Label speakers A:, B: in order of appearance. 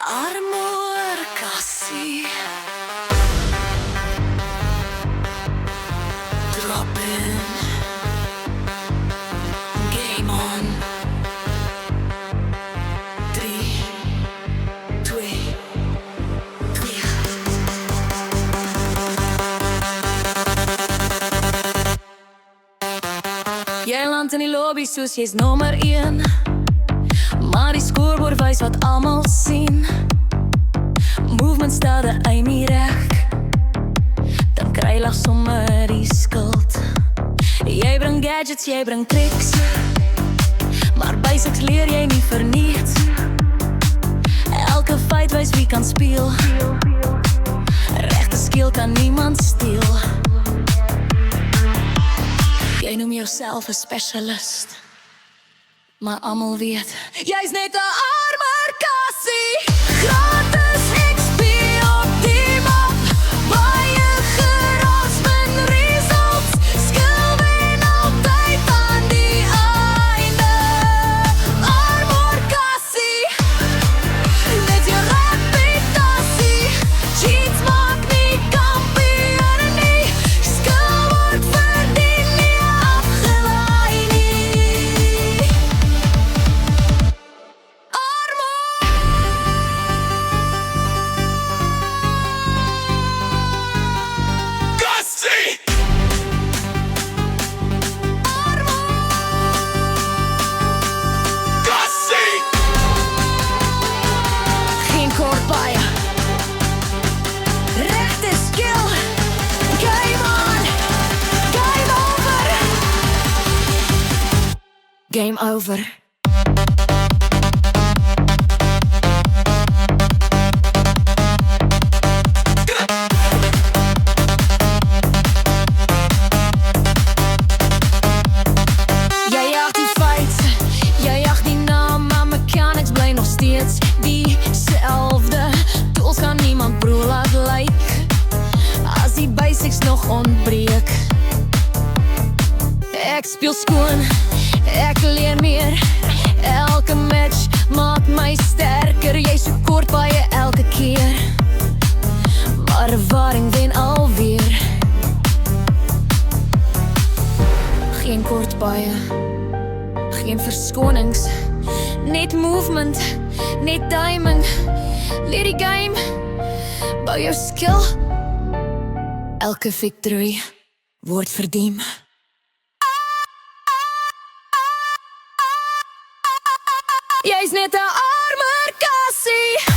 A: Armoerkassie. Drop in. Game on. 3, 2, 1. Jy land in die lobby soos jy's nommer 1. Maar die scorebord wys wat almal sien. Movement stel de ei nie reg, dan kry lag sommer die skuld. Jy bring gadgets, jy bring tricks, maar basics leer jy nie verniet. Elke fight wys wie kan speel, regte skill kan niemand steel. Jy noem jouself 'n specialist, maar almal weet, jy's net 'n armoerkassie. Gratis XP op die map, baie geraas, min results. Skill wen altyd aan die einde. Armoerkassie, net jou reputasie. Cheats maak nie kampioene nie. Skill word verdien, nie afgelaai nie. Geen kort baie, regte skill. Game on, game over. Game over. Jy jag die fights, jy jag die naam, maar mechanics bly nog steeds diezelfde. Tools kan niemand broer laat lyk, as die basics nog ontbreek. Ek speel skoon, ek leer meer. Elke match maak my sterker. Jy so kort baie elke keer, maar ervaring wen alweer. Geen kort baie, geen verskonings, net movement, net timing. Leer die game, bou jou skill. Elke victory word verdien. Jy's net 'n armoerkassie.